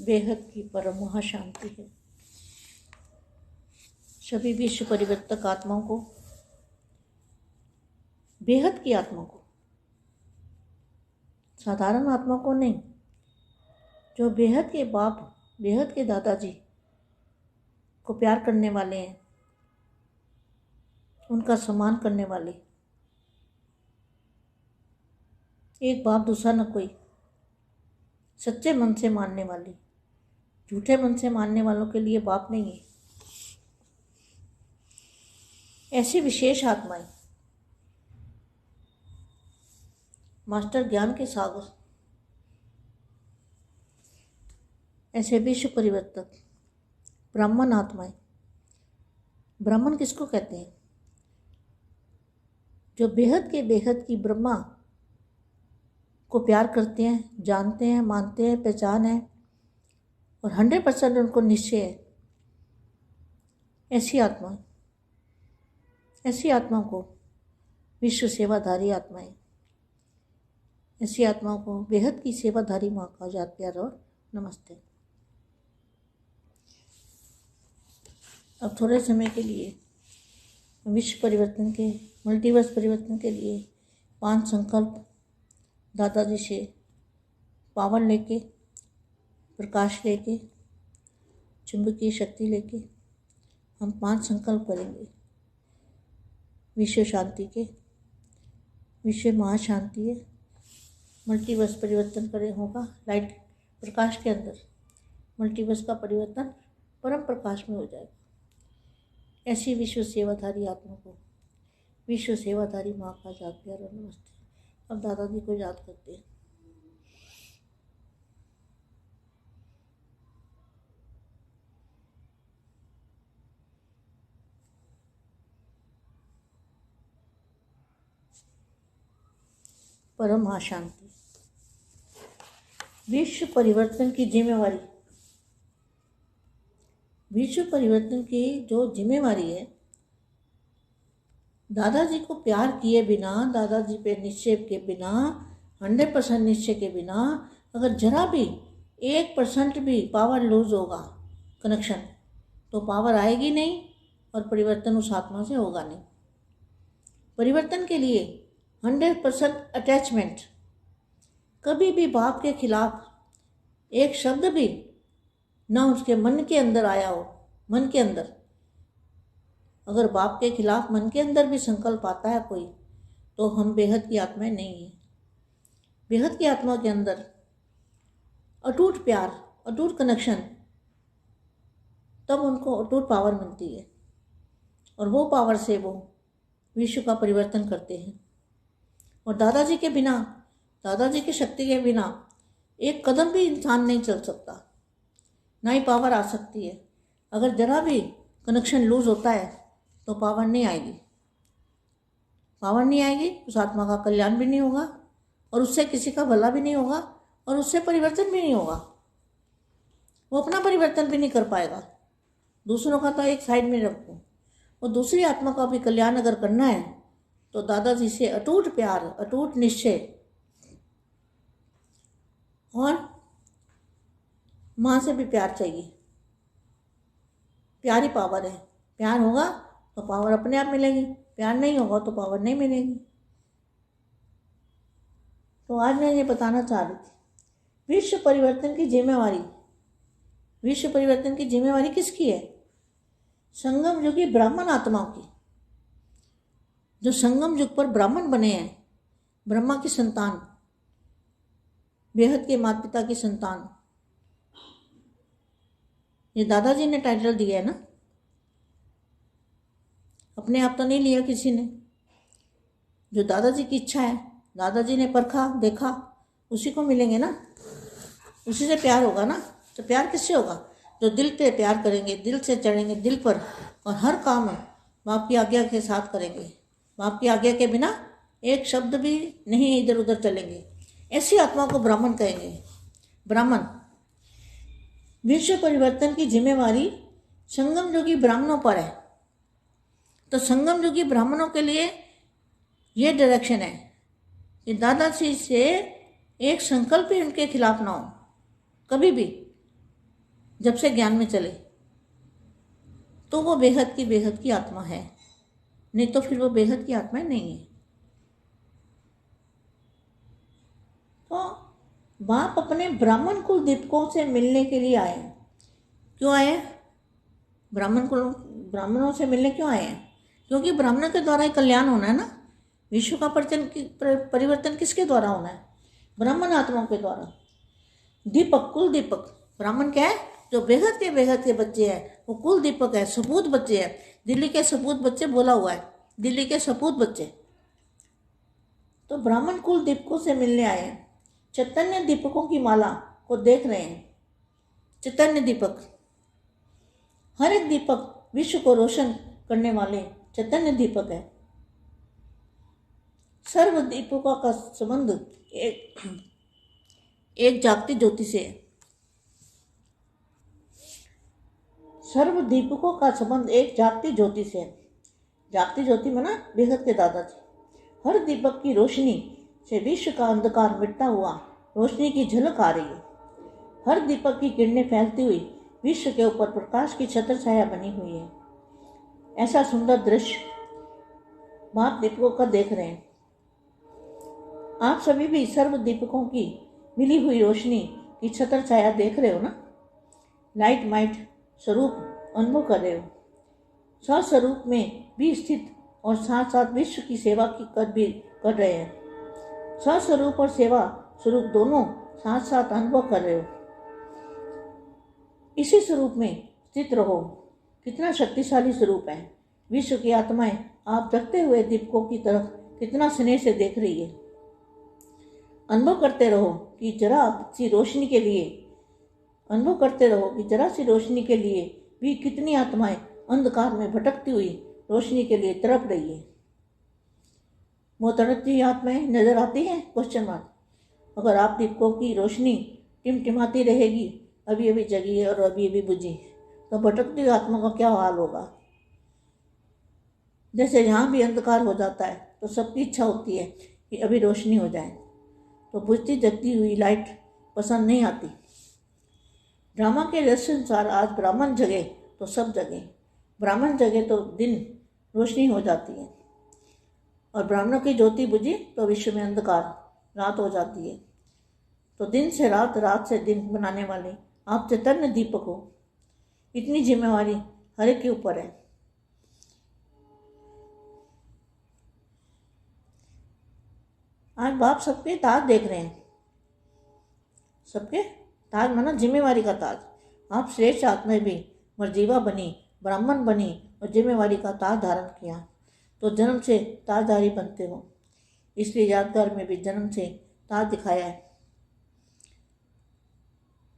बेहद की परम महाशांति है। सभी विश्व परिवर्तक आत्माओं को, बेहद की आत्मा को, साधारण आत्मा को नहीं, जो बेहद के बाप, बेहद के दादाजी को प्यार करने वाले हैं, उनका सम्मान करने वाले, एक बाप दूसरा न कोई, सच्चे मन से मानने वाले, झूठे मन से मानने वालों के लिए बाप नहीं है। ऐसी विशेष आत्माएं मास्टर ज्ञान के सागर, ऐसे विश्व परिवर्तक ब्राह्मण आत्माएं। ब्राह्मण किसको कहते हैं? जो बेहद के बेहद की ब्रह्मा को प्यार करते हैं, जानते हैं, मानते हैं, पहचान है और 100% उनको निश्चय है। ऐसी आत्मा को विश्व सेवाधारी आत्माएं, ऐसी आत्माओं को बेहद की सेवाधारी माँ का आजाद प्यार और नमस्ते। अब थोड़े समय के लिए विश्व परिवर्तन के, मल्टीवर्स परिवर्तन के लिए 5 संकल्प दादाजी से पावर लेके, प्रकाश लेके, चुंबकीय शक्ति लेके हम 5 संकल्प करेंगे। विश्व शांति के, विश्व महाशांति है, मल्टीवर्स परिवर्तन करें होगा लाइट प्रकाश के अंदर, मल्टीवर्स का परिवर्तन परम प्रकाश में हो जाएगा। ऐसी विश्व सेवाधारी आत्मा को विश्व सेवाधारी माँ का आजाद प्यार और नमस्ते। अब दादाजी को याद करते हैं। परम अशांति, विश्व परिवर्तन की जिम्मेवारी, विश्व परिवर्तन की जो जिम्मेवारी है, दादाजी को प्यार किए बिना, दादाजी पे निश्चय के बिना, 100% निश्चय के बिना, अगर जरा भी 1% भी पावर लूज होगा कनेक्शन, तो पावर आएगी नहीं और परिवर्तन उस आत्मा से होगा नहीं। परिवर्तन के लिए 100% अटैचमेंट, कभी भी बाप के खिलाफ एक शब्द भी ना उसके मन के अंदर आया हो। मन के अंदर अगर बाप के खिलाफ मन के अंदर भी संकल्प आता है कोई, तो हम बेहद की आत्माएं नहीं है। बेहद की आत्मा के अंदर अटूट प्यार, अटूट कनेक्शन, तब उनको अटूट पावर मिलती है और वो पावर से वो विश्व का परिवर्तन करते हैं। और दादाजी के बिना, दादाजी की शक्ति के बिना एक कदम भी इंसान नहीं चल सकता, ना ही पावर आ सकती है। अगर जरा भी कनेक्शन लूज होता है तो पावर नहीं आएगी। पावर नहीं आएगी, उस आत्मा का कल्याण भी नहीं होगा और उससे किसी का भला भी नहीं होगा और उससे परिवर्तन भी नहीं होगा। वो अपना परिवर्तन भी नहीं कर पाएगा। दूसरों का तो एक साइड में रखो, और दूसरी आत्मा का भी कल्याण अगर करना है तो दादाजी से अटूट प्यार, अटूट निश्चय और माँ से भी प्यार चाहिए। प्यार ही पावर है। प्यार होगा तो पावर अपने आप मिलेगी, प्यार नहीं होगा तो पावर नहीं मिलेगी। तो आज मैं ये बताना चाह रही थी, विश्व परिवर्तन की जिम्मेवारी, विश्व परिवर्तन की जिम्मेवारी किसकी है? संगम युगी ब्राह्मण आत्माओं की, जो संगम युग पर ब्राह्मण बने हैं, ब्रह्मा की संतान, बेहद के माता पिता की संतान। ये दादाजी ने टाइटल दिया है ना, अपने आप तो नहीं लिया किसी ने। जो दादाजी की इच्छा है, दादाजी ने परखा, देखा, उसी को मिलेंगे ना, उसी से प्यार होगा ना। तो प्यार किससे होगा? जो दिल पे प्यार करेंगे, दिल से चढ़ेंगे दिल पर, और हर काम बाप की आज्ञा के साथ करेंगे। बाप की आज्ञा के बिना एक शब्द भी नहीं इधर उधर चलेंगे। ऐसी आत्मा को ब्राह्मण कहेंगे। ब्राह्मण, विश्व परिवर्तन की जिम्मेवारी संगम योगी ब्राह्मणों पर है। तो संगम युगी ब्राह्मणों के लिए ये डायरेक्शन है कि दादाजी से एक संकल्प भी उनके खिलाफ ना हो, कभी भी। जब से ज्ञान में चले तो वो बेहद की आत्मा है, नहीं तो फिर वो बेहद की आत्मा नहीं है। तो बाप अपने ब्राह्मण कुल दीपकों से मिलने के लिए आए। क्यों आए? ब्राह्मणों से मिलने क्यों आए हैं? क्योंकि ब्राह्मणों के द्वारा ही कल्याण होना है ना। विश्व का परिवर्तन किसके द्वारा होना है? ब्राह्मण आत्माओं के द्वारा। दीपक, कुल दीपक। ब्राह्मण क्या है? जो बेहद के बच्चे हैं, वो कुल दीपक है, सपूत बच्चे हैं। दिल्ली के सपूत बच्चे बोला हुआ है, दिल्ली के सपूत बच्चे। तो ब्राह्मण कुल दीपकों से मिलने आए हैं। चैतन्य दीपकों की माला को देख रहे हैं। चैतन्य दीपक, हर एक दीपक विश्व को रोशन करने वाले चैतन्य दीपक है। सर्व दीपकों का संबंध एक जागती ज्योति से है। सर्व दीपकों का संबंध एक जागती ज्योति से है। जागती ज्योति माना बेहद के दादाजी। हर दीपक की रोशनी से विश्व का अंधकार मिटता हुआ रोशनी की झलक आ रही है। हर दीपक की किरणें फैलती हुई विश्व के ऊपर प्रकाश की छत्र छाया बनी हुई है। ऐसा सुंदर दृश्य बाप दीपकों का देख रहे हैं। आप सभी भी सर्व दीपकों की मिली हुई रोशनी की छत्र छाया देख रहे हो ना। लाइट माइट स्वरूप अनुभव कर रहे हो। स्वस्वरूप में भी स्थित और साथ साथ विश्व की सेवा की कर रहे हैं। स्वस्वरूप और सेवा स्वरूप दोनों साथ साथ अनुभव कर रहे हो। इसी स्वरूप में स्थित रहो। कितना शक्तिशाली स्वरूप है। विश्व की आत्माएं आप जगते हुए दीपकों की तरफ कितना स्नेह से देख रही है। अनुभव करते रहो कि जरा सी रोशनी के लिए भी कितनी आत्माएं अंधकार में भटकती हुई रोशनी के लिए तड़प रही है। वो तड़पती आत्माएं नजर आती हैं? Question mark. अगर आप दीपकों की रोशनी टिमटिमाती रहेगी, अभी अभी जगी है और अभी अभी बुझी, तो भटकती हुई आत्मा का क्या हाल होगा? जैसे यहाँ भी अंधकार हो जाता है तो सबकी इच्छा होती है कि अभी रोशनी हो जाए, तो बुझती जगती हुई लाइट पसंद नहीं आती। ड्रामा के रहस्य अनुसार आज ब्राह्मण जगे तो सब जगे। ब्राह्मण जगे तो दिन रोशनी हो जाती है, और ब्राह्मणों की ज्योति बुझी तो विश्व में अंधकार रात हो जाती है। तो दिन से रात, रात से दिन बनाने वाले आप चैतन्य दीपक हो। इतनी जिम्मेवारी हर एक के ऊपर है। आज बाप सबके ताज देख रहे हैं। सबके ताज माना जिम्मेवारी का ताज। आप श्रेष्ठ आत्मा भी मर्जीवा बनी, ब्राह्मण बनी और जिम्मेवारी का ताज धारण किया, तो जन्म से ताजधारी बनते हो। इसलिए यादगार में भी जन्म से ताज दिखाया है।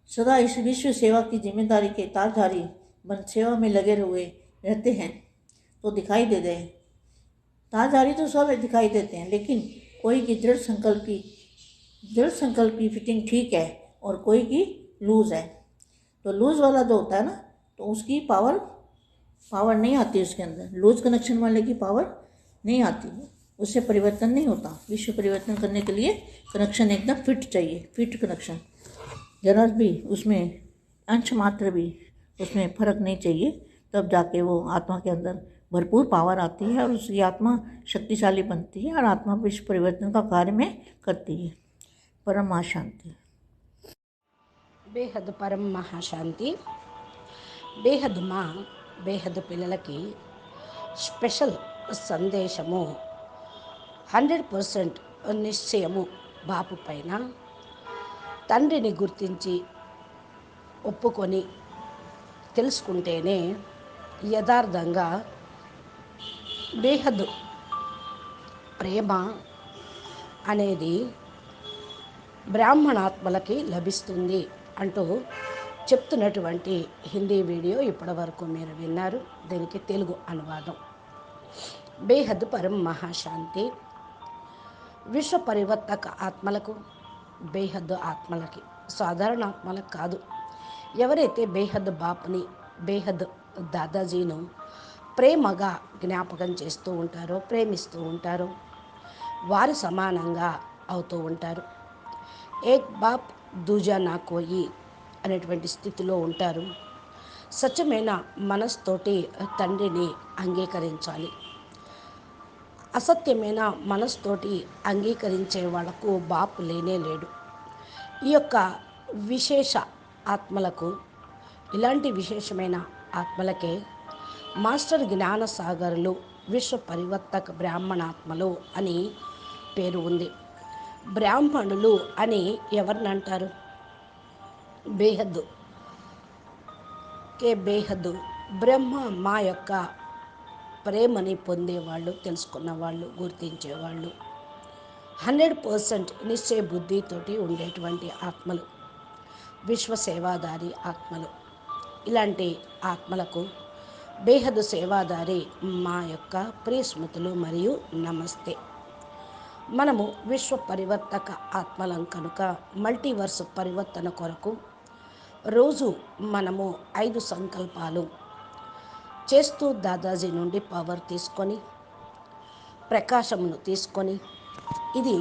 सदा इस विश्व सेवा की जिम्मेदारी के ताजधारी बन सेवा में लगे हुए रहते हैं तो दिखाई दे गए। ताजधारी तो सब दिखाई देते हैं, लेकिन कोई की दृढ़ संकल्प की फिटिंग ठीक है और कोई की लूज है। तो लूज वाला जो होता है ना, तो उसकी पावर नहीं आती उसके अंदर। लूज कनेक्शन वाले की पावर नहीं आती, उससे परिवर्तन नहीं होता। विश्व परिवर्तन करने के लिए कनेक्शन एकदम फिट चाहिए, फिट कनेक्शन। जरा भी उसमें अंश मात्र भी उसमें फर्क नहीं चाहिए, तब जाके वो आत्मा के अंदर भरपूर पावर आती है और उसकी आत्मा शक्तिशाली बनती है और आत्मा विश्व परिवर्तन का कार्य में करती है। परम महाशांति। బేహద్ పరం మహాశాంతి. బేహద్ మా బేహద్ పిల్లలకి స్పెషల్ సందేశము. 100% నిశ్చయము బాపు పైన. తండ్రిని గుర్తించి ఒప్పుకొని తెలుసుకుంటేనే యథార్థంగా బేహద్ ప్రేమ అనేది బ్రాహ్మణాత్మలకి లభిస్తుంది అంటూ చెప్తున్నటువంటి హిందీ వీడియో ఇప్పటివరకు మీరు విన్నారు. దీనికి తెలుగు అనువాదం. బేహద్ పరం మహాశాంతి. విశ్వ పరివర్తక ఆత్మలకు, బేహద్ ఆత్మలకి, సాధారణ ఆత్మలకు కాదు, ఎవరైతే బేహద్ బాపుని, బేహద్ దాదాజీను ప్రేమగా జ్ఞాపకం చేస్తూ ఉంటారో, ప్రేమిస్తూ ఉంటారో, వారు సమానంగా అవుతూ ఉంటారు. ఏక్ బాప్ దూజా నా కోయి అనేటువంటి స్థితిలో ఉంటారు. స్వచ్ఛమైన మనస్తోటి తండ్రిని అంగీకరించాలి. అసత్యమైన మనస్తోటి అంగీకరించే వాళ్ళకు బాపు లేనే లేడు. ఈ యొక్క విశేష ఆత్మలకు, ఇలాంటి విశేషమైన ఆత్మలకే మాస్టర్ జ్ఞానసాగరులు, విశ్వ పరివర్తక బ్రాహ్మణాత్మలు అని పేరు ఉంది. బ్రాహ్మణులు అని ఎవరిని అంటారు? బేహద్దు బేహద్దు బ్రహ్మ మా యొక్క ప్రేమని పొందేవాళ్ళు, తెలుసుకున్నవాళ్ళు, గుర్తించేవాళ్ళు, 100% నిశ్చయ బుద్ధితోటి ఉండేటువంటి ఆత్మలు, విశ్వ సేవాదారి ఆత్మలు. ఇలాంటి ఆత్మలకు బేహద్దు సేవాదారి మా యొక్క ప్రియ స్మృతులు మరియు నమస్తే. మనము విశ్వ పరివర్తక ఆత్మలం కనుక మల్టీవర్స్ పరివర్తన కొరకు రోజు మనము 5 సంకల్పాలు చేస్తూ దాదాజీ నుండి పవర్ తీసుకొని, ప్రకాశమును తీసుకొని, ఇది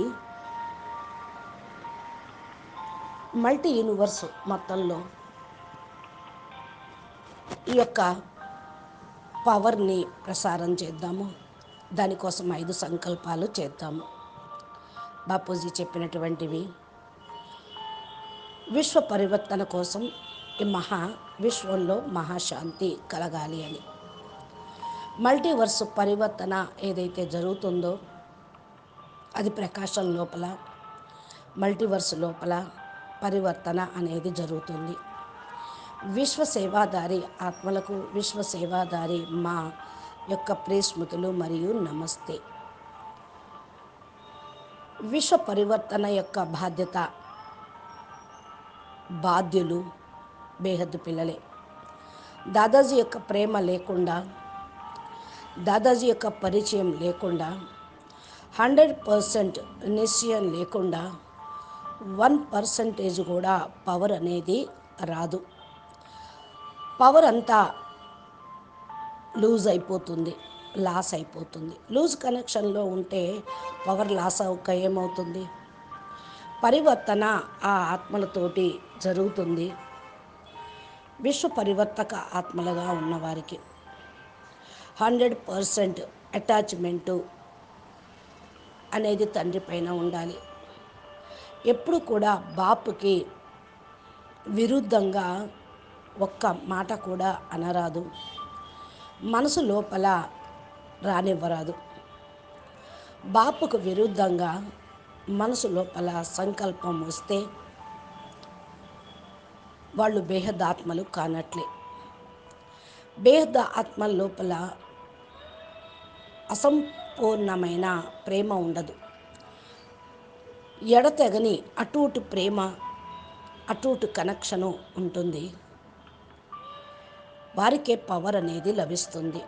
మల్టీ యూనివర్స్ మొత్తంలో ఈ యొక్క పవర్ని ప్రసారం చేద్దాము. దానికోసం 5 సంకల్పాలు చేద్దాము. బాపూజీ చెప్పినటువంటివి విశ్వ పరివర్తన కోసం ఈ విశ్వంలో మహాశాంతి కలగాలి అని. మల్టీవర్స్ పరివర్తన ఏదైతే జరుగుతుందో అది ప్రకాశం లోపల, మల్టీవర్స్ లోపల పరివర్తన అనేది జరుగుతుంది. విశ్వ సేవాదారి ఆత్మలకు, విశ్వ సేవాదారి మా యొక్క ప్రేస్మృతులు మరియు నమస్తే. విశ్వ పరివర్తన యొక్క బాధ్యులు బేహద్దు పిల్లలే. దాదాజీ యొక్క ప్రేమ లేకుండా, దాదాజీ యొక్క పరిచయం లేకుండా, 100% నిశ్చయం లేకుండా 1% కూడా పవర్ అనేది రాదు. పవర్ అంతా లూజ్ అయిపోతుంది, లాస్ అయిపోతుంది. లూజ్ కనెక్షన్లో ఉంటే పవర్ లాస్ అవ్వక ఏమవుతుంది? పరివర్తన ఆ ఆత్మలతోటి జరుగుతుంది. విశ్వ పరివర్తక ఆత్మలుగా ఉన్నవారికి 100% అటాచ్మెంటు అనేది తండ్రి పైన ఉండాలి. ఎప్పుడు కూడా బాపుకి విరుద్ధంగా ఒక్క మాట కూడా అనరాదు, మనసు లోపల రానివ్వరాదు. బాపుకు విరుద్ధంగా మనసు లోపల సంకల్పం వస్తే వాళ్ళు బేహద్ ఆత్మలు కానట్లే. బేహద్ ఆత్మల లోపల అసంపూర్ణమైన ప్రేమ ఉండదు. ఎడతెగని అటూటు ప్రేమ, అటూటు కనెక్షను ఉంటుంది. వారికే పవర్ అనేది లభిస్తుంది.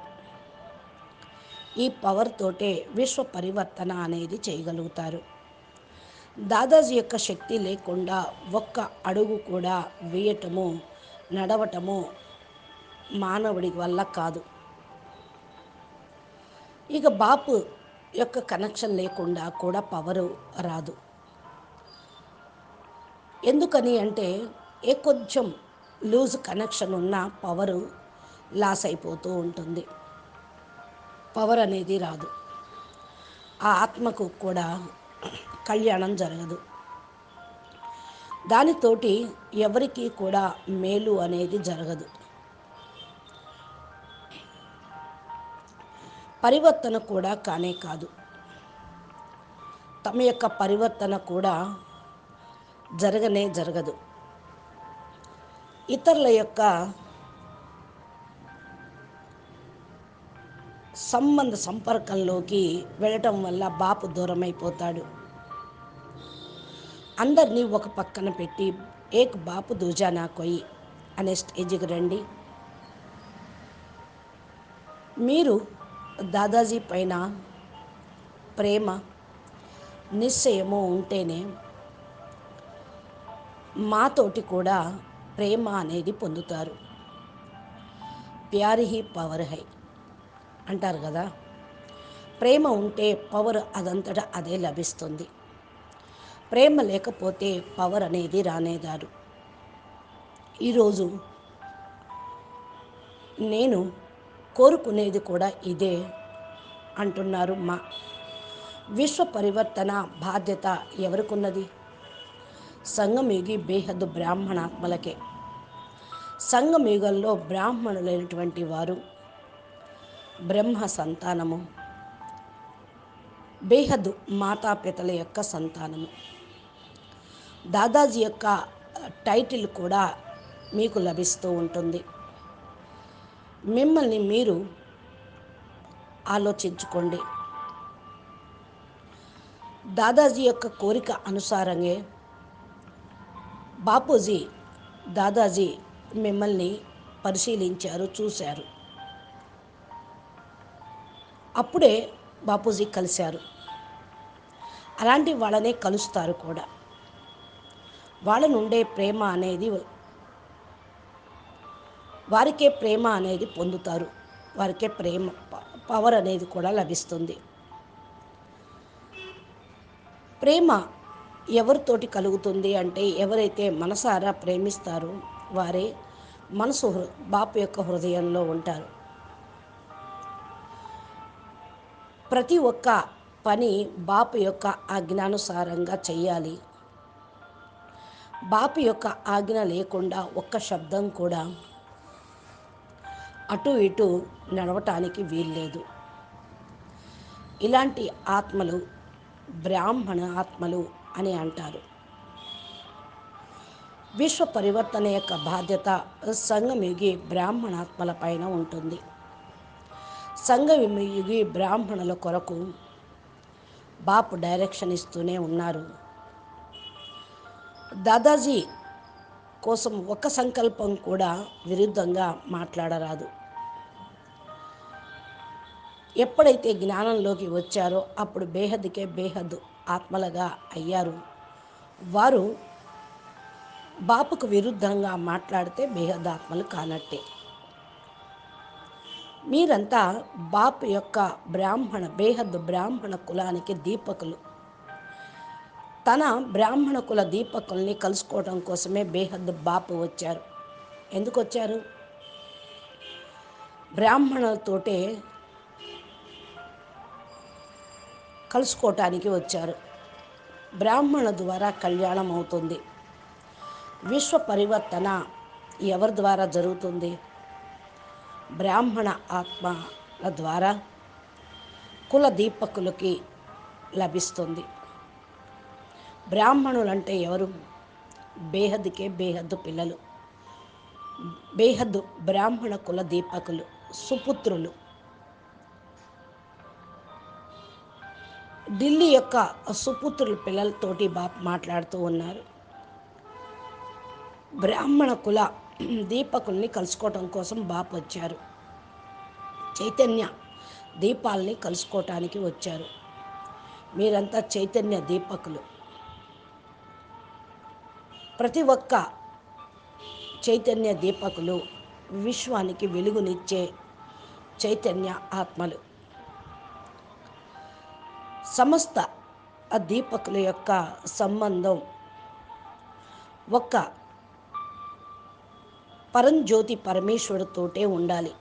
ఈ పవర్ తోటే విశ్వ పరివర్తన అనేది చేయగలుగుతారు. దాదాజీ యొక్క శక్తి లేకుండా ఒక్క అడుగు కూడా వేయటము, నడవటము మానవుడి వల్ల కాదు. ఇక బాపు యొక్క కనెక్షన్ లేకుండా కూడా పవరు రాదు. ఎందుకని అంటే కొంచెం లూజ్ కనెక్షన్ ఉన్న పవరు లాస్ అయిపోతూ ఉంటుంది, పవర్ అనేది రాదు. ఆ ఆత్మకు కూడా కళ్యాణం జరగదు. దానితోటి ఎవరికి కూడా మేలు అనేది జరగదు. పరివర్తన కూడా కానే కాదు. తమ యొక్క పరివర్తన కూడా జరగదు. ఇతరుల యొక్క సంపర్కంలోకి వెళ్ళటం వల్ల బాపు దూరం అయిపోతాడు. అందరినీ ఒక పక్కన పెట్టి ఏక్ బాపు దూజానా కొయి అనే స్టేజ్కి రండి. మీరు దాదాజీ పైన ప్రేమ, నిశ్చయము ఉంటేనే మాతోటి కూడా ప్రేమ అనేది పొందుతారు. ప్యార్ హీ పవర్ హై అంటారు కదా. ప్రేమ ఉంటే పవర్ అదంతటా అదే లభిస్తుంది. ప్రేమ లేకపోతే పవర్ అనేది రానేదారు. ఈరోజు నేను కోరుకునేది కూడా ఇదే అంటున్నారు మా. విశ్వ పరివర్తన బాధ్యత ఎవరికున్నది? సంగమయుగి బేహద్దు బ్రాహ్మణాత్మలకే. సంగమయుగంలో బ్రాహ్మణులైనటువంటి వారు బ్రహ్మ సంతానము, బేహద్దు మాతాపితల యొక్క సంతానము. దాదాజీ యొక్క టైటిల్ కూడా మీకు లభిస్తూ ఉంటుంది. మిమ్మల్ని మీరు ఆలోచించుకోండి. దాదాజీ యొక్క కోరిక అనుసారంగా బాపూజీ దాదాజీ మిమ్మల్ని పరిశీలించారు, చూశారు. అప్పుడే బాపూజీ కలిశారు. అలాంటి వాళ్ళనే కలుస్తారు కూడా. వాళ్ళ నుండే ప్రేమ అనేది, వారికే ప్రేమ అనేది పొందుతారు. వారికే ప్రేమ పవర్ అనేది కూడా లభిస్తుంది. ప్రేమ ఎవరితోటి కలుగుతుంది అంటే, ఎవరైతే మనసారా ప్రేమిస్తారో వారే బాపు యొక్క హృదయంలో ఉంటారు. ప్రతి ఒక్క పని బాపు యొక్క ఆజ్ఞానుసారంగా చెయ్యాలి. బాపు యొక్క ఆజ్ఞ లేకుండా ఒక్క శబ్దం కూడా అటు ఇటు నడవటానికి వీల్లేదు. ఇలాంటి ఆత్మలు బ్రాహ్మణ ఆత్మలు అని అంటారు. విశ్వ పరివర్తన యొక్క బాధ్యత సంగమయుగి బ్రాహ్మణాత్మల పైన ఉంటుంది. సంగమయుగి బ్రాహ్మణుల కొరకు బాపు డైరెక్షన్ ఇస్తూనే ఉన్నారు. దాదాజీ కోసం ఒక సంకల్పం కూడా విరుద్ధంగా మాట్లాడరాదు. ఎప్పుడైతే జ్ఞానంలోకి వచ్చారో అప్పుడు బేహద్దుకే బేహద్దు ఆత్మలుగా అయ్యారు. వారు బాపుకు విరుద్ధంగా మాట్లాడితే బేహద్దు ఆత్మలు కానట్టే. మీరంతా బాపు యొక్క బేహద్దు బ్రాహ్మణ కులానికి దీపకులు. తన బ్రాహ్మణ కుల దీపకుల్ని కలుసుకోవడం కోసమే బేహద్దు బాపు వచ్చారు. ఎందుకు వచ్చారు? బ్రాహ్మణులతోటే కలుసుకోవటానికి వచ్చారు. బ్రాహ్మణ ద్వారా కళ్యాణం అవుతుంది. విశ్వ పరివర్తన ఎవరి ద్వారా జరుగుతుంది? బ్రాహ్మణ ఆత్మల ద్వారా కుల దీపకులకి లభిస్తుంది. బ్రాహ్మణులంటే ఎవరు? బేహద్దుకే బేహద్దు పిల్లలు, బేహద్దు బ్రాహ్మణ కుల దీపకులు, సుపుత్రులు. ఢిల్లీ యొక్క సుపుత్రుల పిల్లలతోటి బాపు మాట్లాడుతూ ఉన్నారు. బ్రాహ్మణ కుల దీపకుల్ని కలుసుకోవటం కోసం బాపు వచ్చారు. చైతన్య దీపాలని కలుసుకోవటానికి వచ్చారు. మీరంతా చైతన్య దీపకులు. ప్రతి ఒక్క చైతన్య దీపకులు విశ్వానికి వెలుగునిచ్చే చైతన్య ఆత్మలు. సమస్త దీపకుల యొక్క సంబంధం ఒక్క పరంజ్యోతి పరమేశ్వరుడితోటే ఉండాలి.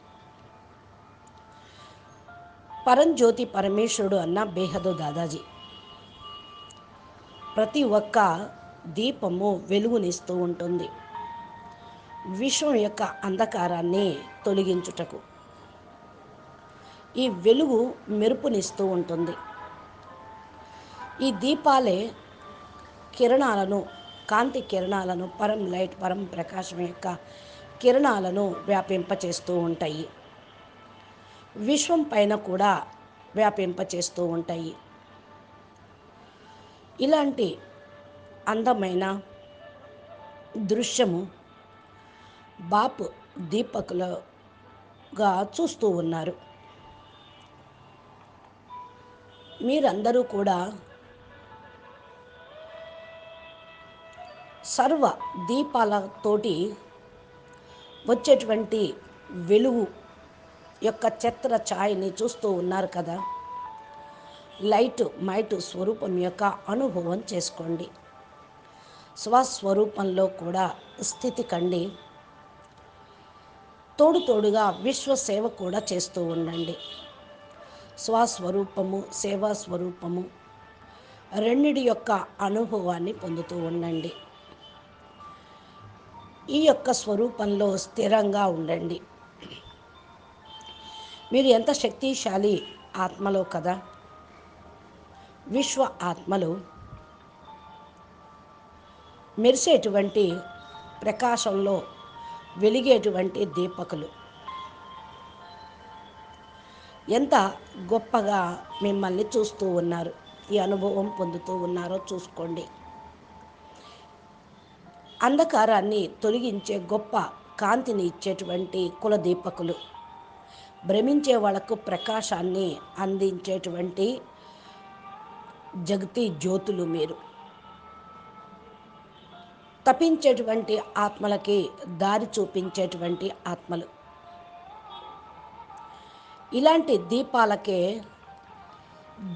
పరంజ్యోతి పరమేశ్వరుడు అన్న బేహద్దు దాదాజీ. ప్రతి ఒక్క దీపము వెలుగునిస్తూ ఉంటుంది. విశ్వం యొక్క అంధకారాన్ని తొలగించుటకు ఈ వెలుగు మెరుపునిస్తూ ఉంటుంది. ఈ దీపాలే కిరణాలను, కాంతి కిరణాలను, పరం ప్రకాశం యొక్క కిరణాలను వ్యాపింపచేస్తూ ఉంటాయి. విశ్వం పైన కూడా వ్యాపింపచేస్తూ ఉంటాయి. ఇలాంటి అందమైన దృశ్యము బాపు దీపకులుగా చూస్తూ ఉన్నారు. మీరందరూ కూడా సర్వ దీపాలతోటి వచ్చేటువంటి వెలుగు యొక్క ఛత్ర ఛాయని చూస్తూ ఉన్నారు కదా. లైట్ మైట్ స్వరూపం యొక్క అనుభవం చేసుకోండి. స్వస్వరూపంలో కూడా స్థితి కండి. తోడుగా విశ్వసేవ కూడా చేస్తూ ఉండండి. స్వస్వరూపము, సేవా స్వరూపము రెండిటి యొక్క అనుభవాన్ని పొందుతూ ఉండండి. ఈ యొక్క స్వరూపంలో స్థిరంగా ఉండండి. మీరు ఎంత శక్తిశాలి ఆత్మలో కదా. విశ్వ ఆత్మలు మెరిసేటువంటి ప్రకాశంలో వెలిగేటువంటి దీపకులు. ఎంత గొప్పగా మిమ్మల్ని చూస్తూ ఉన్నారు, ఈ అనుభవం పొందుతూ ఉన్నారో చూసుకోండి. అంధకారాన్ని తొలగించే గొప్ప కాంతిని ఇచ్చేటువంటి కులదీపకులు, భ్రమించే వాళ్లకు ప్రకాశాన్ని అందించేటువంటి జగతి జ్యోతులు మీరు. తపించేటువంటి ఆత్మలకి దారి చూపించేటువంటి ఆత్మలు. ఇలాంటి దీపాలకే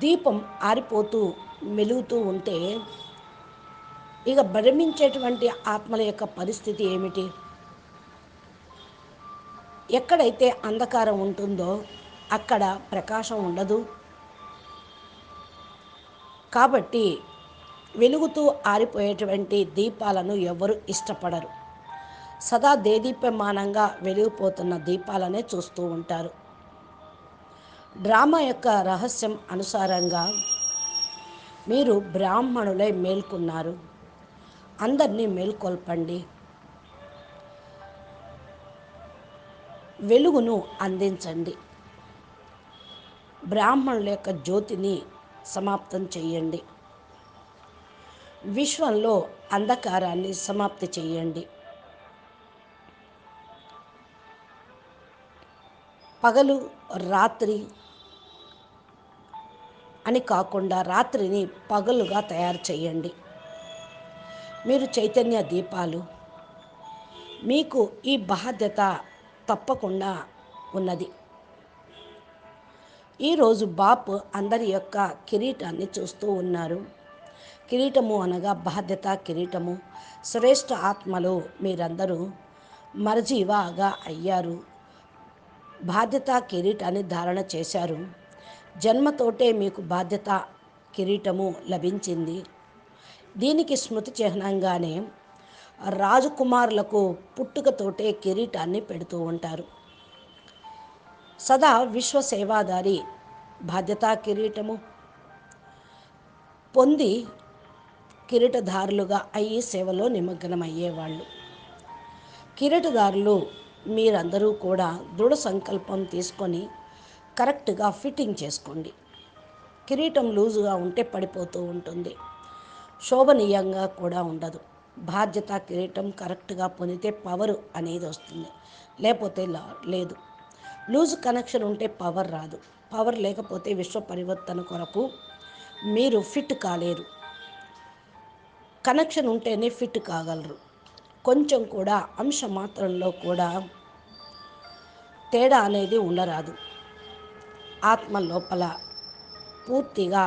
దీపం ఆరిపోతూ మెలుగుతూ ఉంటే ఇక భ్రమించేటువంటి ఆత్మల యొక్క పరిస్థితి ఏమిటి? ఎక్కడైతే అంధకారం ఉంటుందో అక్కడ ప్రకాశం ఉండదు. కాబట్టి వెలుగుతూ ఆరిపోయేటువంటి దీపాలను ఎవరు ఇష్టపడరు. సదా దేదీప్యమానంగా వెలిగిపోతున్న దీపాలనే చూస్తూ ఉంటారు. డ్రామా యొక్క రహస్యం అనుసారంగా మీరు బ్రాహ్మణులై మేల్కొన్నారు. అందరినీ మేల్కొల్పండి. వెలుగును అందించండి. బ్రాహ్మణుల యొక్క జ్యోతిని సమాప్తం చేయండి. విశ్వంలో అంధకారాన్ని సమాప్తి చేయండి. పగలు రాత్రి అని కాకుండా రాత్రిని పగలుగా తయారు చేయండి. మీరు చైతన్య దీపాలు. మీకు ఈ బాధ్యత తప్పకుండా ఉన్నది. ఈరోజు బాప్ అందరి యొక్క కిరీటాన్ని చూస్తూ ఉన్నారు. కిరీటము అనగా బాధ్యత కిరీటము. శ్రేష్ఠ ఆత్మలు మీరందరూ మరజీవాగా అయ్యారు. బాధ్యత కిరీటాన్ని ధారణ చేశారు. జన్మతోటే మీకు బాధ్యత కిరీటము లభించింది. దీనికి స్మృతి చిహ్నంగానే రాజకుమారులకు పుట్టుకతోటే కిరీటాన్ని పెడుతూ ఉంటారు. సదా విశ్వ సేవాదారి బాధ్యతా కిరీటము పొంది కిరీటధారులుగా అయ్యి సేవలో నిమగ్నమయ్యేవాళ్ళు. కిరీటదారులు మీరందరూ కూడా దృఢ సంకల్పం తీసుకొని కరెక్ట్గా ఫిట్టింగ్ చేసుకోండి. కిరీటం లూజుగా ఉంటే పడిపోతూ ఉంటుంది, శోభనీయంగా కూడా ఉండదు. బాధ్యత కిరీటం కరెక్ట్గా పొందితే పవర్ అనేది వస్తుంది, లేకపోతే లేదు. లూజ్ కనెక్షన్ ఉంటే పవర్ రాదు. పవర్ లేకపోతే విశ్వ పరివర్తన కొరకు మీరు ఫిట్ కాలేరు. కనెక్షన్ ఉంటేనే ఫిట్ కాగలరు. కొంచెం కూడా అంశ మాత్రంలో కూడా తేడా అనేది ఉండరాదు. ఆత్మ లోపల పూర్తిగా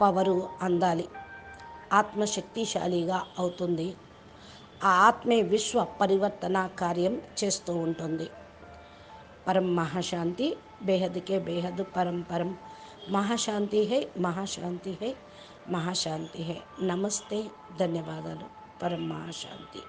పవరు అందాలి. ఆత్మ శక్తిశాలిగా అవుతుంది. ఆ ఆత్మే విశ్వ పరివర్తన కార్యం చేస్తూ ఉంటుంది. परम महाशांति बेहद के बेहद परम परम महाशांति है, महाशांति है, महाशांति है. नमस्ते, धन्यवादाలు. परम महाशांति.